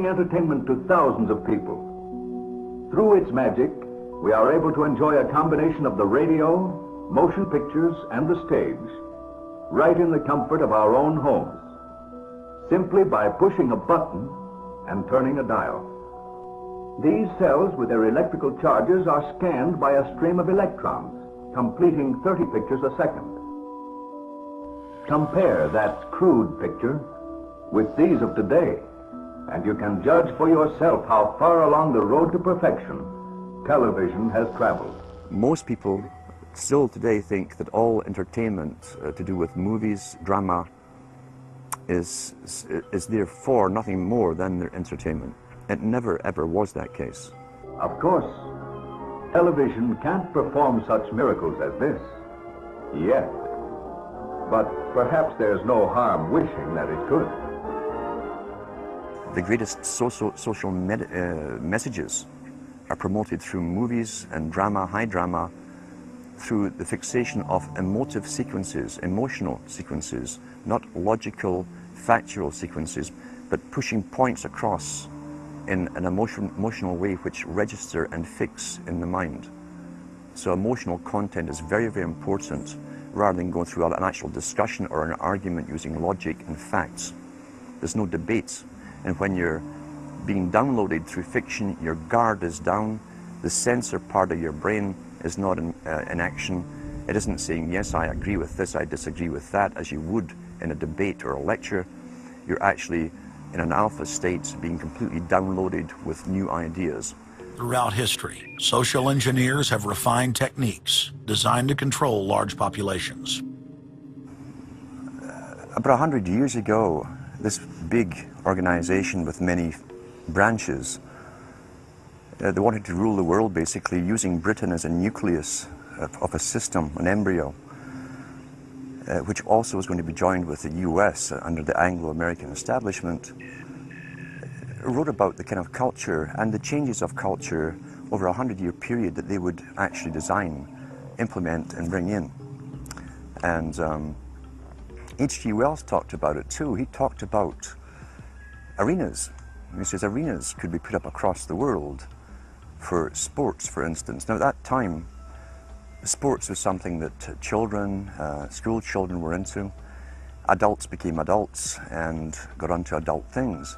entertainment to thousands of people. Through its magic, we are able to enjoy a combination of the radio, motion pictures, and the stage, right in the comfort of our own homes, simply by pushing a button and turning a dial. These cells with their electrical charges are scanned by a stream of electrons, completing 30 pictures a second. Compare that crude picture with these of today, and you can judge for yourself how far along the road to perfection television has traveled. Most people still today think that all entertainment to do with movies, drama, is therefore nothing more than their entertainment. It never ever was that case. Of course, television can't perform such miracles as this, yet. But perhaps there's no harm wishing that it could. The greatest social messages are promoted through movies and drama, high drama, through the fixation of emotive sequences, emotional sequences, not logical, factual sequences, but pushing points across in an emotional way which register and fix in the mind. So emotional content is very, very important, rather than going through an actual discussion or an argument using logic and facts. There's no debate. And when you're being downloaded through fiction, your guard is down, the sensor part of your brain is not in action. It isn't saying, yes, I agree with this, I disagree with that, as you would in a debate or a lecture. You're actually in an alpha state, being completely downloaded with new ideas. Throughout history, social engineers have refined techniques designed to control large populations. About 100 years ago, this big organization with many branches, they wanted to rule the world basically using Britain as a nucleus of a system, an embryo, which also was going to be joined with the US under the Anglo-American establishment, wrote about the kind of culture and the changes of culture over a 100-year period that they would actually design, implement, and bring in. And H.G. Wells talked about it too. He talked about arenas. He says arenas could be put up across the world for sports, for instance. Now at that time, sports was something that children, school children were into. Adults became adults and got onto adult things.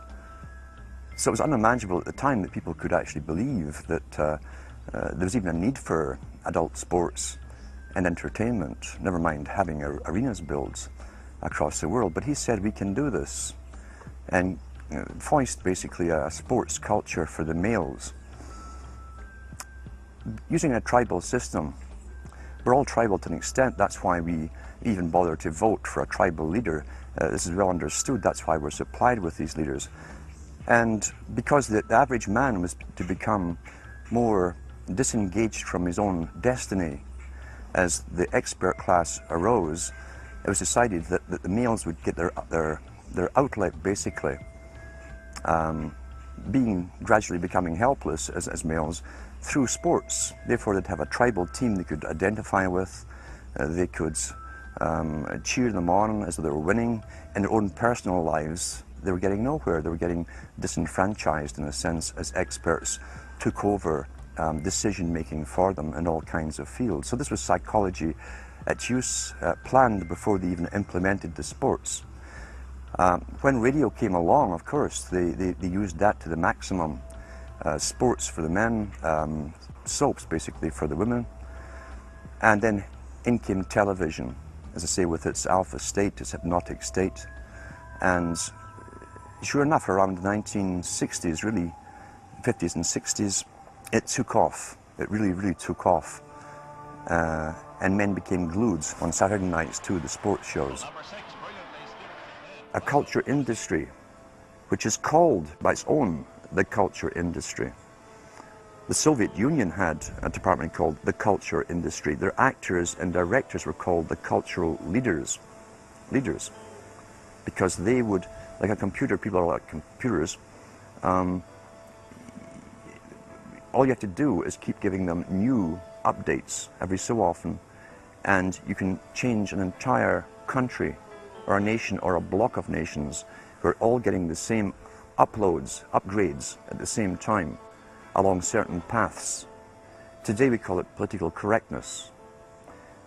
So it was unimaginable at the time that people could actually believe that there was even a need for adult sports and entertainment, never mind having arenas built across the world. But he said we can do this and foist basically a sports culture for the males. Using a tribal system, we're all tribal to an extent. That's why we even bother to vote for a tribal leader. This is well understood. That's why we're supplied with these leaders. And because the average man was to become more disengaged from his own destiny as the expert class arose, it was decided that the males would get their outlet basically, gradually becoming helpless as males through sports. Therefore they'd have a tribal team they could identify with, they could cheer them on as they were winning. In their own personal lives, they were getting nowhere. They were getting disenfranchised in a sense as experts took over decision-making for them in all kinds of fields. So this was psychology at use, planned before they even implemented the sports. When radio came along, of course, they used that to the maximum. Sports for the men, soaps basically for the women. And then in came television, as I say, with its alpha state, its hypnotic state. And sure enough, around the 1960s, really, 50s and 60s, it took off. It really, really took off. And men became glued on Saturday nights to the sports shows. A culture industry, which is called by its own the culture industry. The Soviet Union had a department called the culture industry. Their actors and directors were called the cultural leaders, because they would, like a computer, people are like computers, all you have to do is keep giving them new updates every so often, and you can change an entire country or a nation or a block of nations who are all getting the same uploads, upgrades at the same time along certain paths. Today we call it political correctness.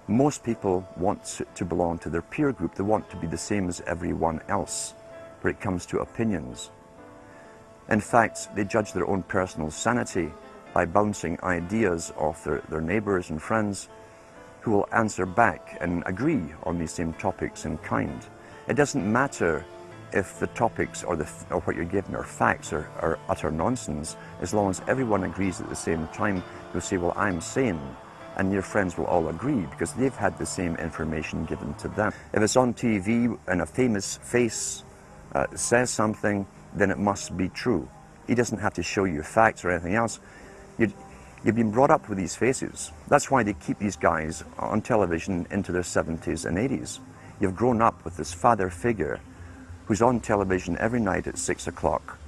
Most people want to belong to their peer group. They want to be the same as everyone else when it comes to opinions. In fact, they judge their own personal sanity by bouncing ideas off their neighbours and friends who will answer back and agree on these same topics in kind. It doesn't matter if the topics or what you're given are facts or utter nonsense, as long as everyone agrees at the same time. You'll say, well, I'm sane, and your friends will all agree because they've had the same information given to them. If it's on TV and a famous face says something, then it must be true. He doesn't have to show you facts or anything else. You've been brought up with these faces. That's why they keep these guys on television into their 70s and 80s. You've grown up with this father figure who's on television every night at 6 o'clock,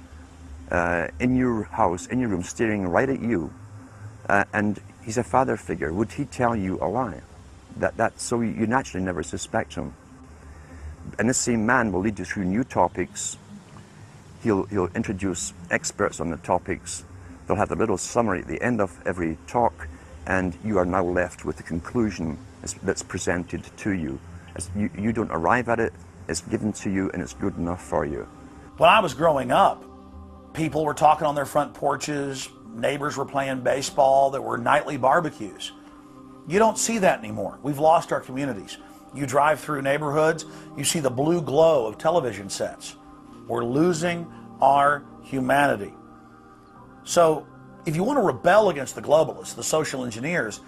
in your house, in your room, staring right at you, and he's a father figure. Would he tell you a lie? So you naturally never suspect him. And this same man will lead you through new topics. He'll introduce experts on the topics. They'll have a little summary at the end of every talk, and you are now left with the conclusion that's presented to you. You don't arrive at it, it's given to you, and it's good enough for you. When I was growing up, people were talking on their front porches, neighbors were playing baseball, there were nightly barbecues. You don't see that anymore. We've lost our communities. You drive through neighborhoods, you see the blue glow of television sets. We're losing our humanity. So if you want to rebel against the globalists, the social engineers,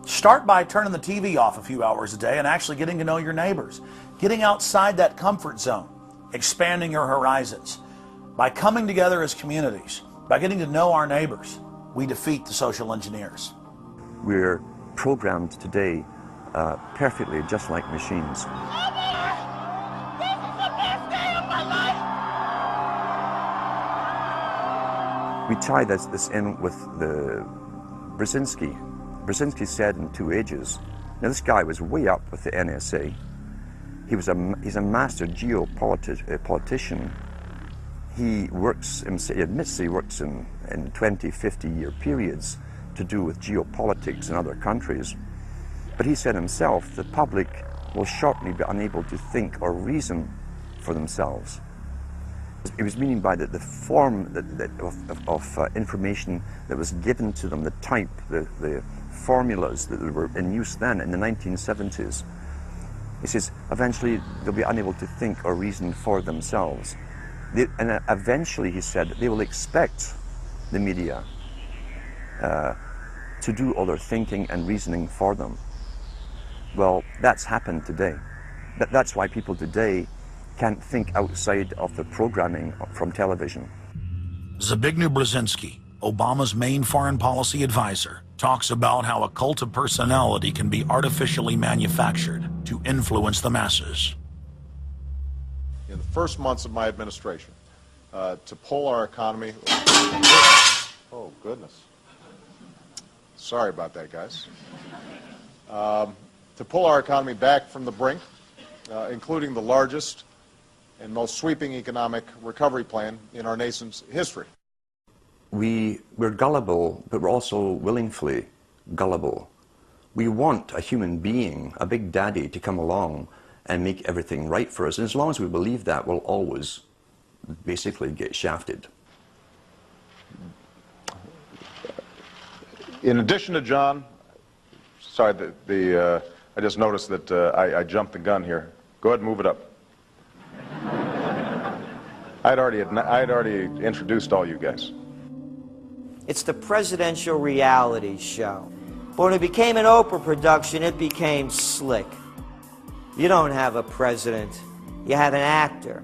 start by turning the TV off a few hours a day and actually getting to know your neighbors. Getting outside that comfort zone, expanding your horizons. By coming together as communities, by getting to know our neighbors, we defeat the social engineers. We're programmed today perfectly just like machines. We tie this in with the Brzezinski. Brzezinski said in 2 Ages. Now this guy was way up with the NSA. He's a master geopolitician. He admits he works in 20, 50-year periods to do with geopolitics in other countries. But he said himself, the public will shortly be unable to think or reason for themselves. He was meaning by that the form of information that was given to them, the type, the formulas that were in use then in the 1970s. He says eventually they'll be unable to think or reason for themselves. And eventually, he said, they will expect the media to do all their thinking and reasoning for them. Well, that's happened today. That's why people today can't think outside of the programming from television. Zbigniew Brzezinski, Obama's main foreign policy advisor, talks about how a cult of personality can be artificially manufactured to influence the masses. In the first months of my administration, to pull our economy... Oh, goodness. Sorry about that, guys. To pull our economy back from the brink, including the largest and most sweeping economic recovery plan in our nation's history. We're gullible, but we're also willingly gullible. We want a human being, a big daddy, to come along and make everything right for us. And as long as we believe that, we'll always basically get shafted. In addition to John, sorry, I just noticed that I jumped the gun here. Go ahead and move it up. I'd already introduced all you guys. It's the presidential reality show. But when it became an Oprah production, it became slick. You don't have a president, you have an actor.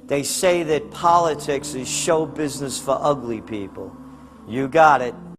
They say that politics is show business for ugly people. You got it.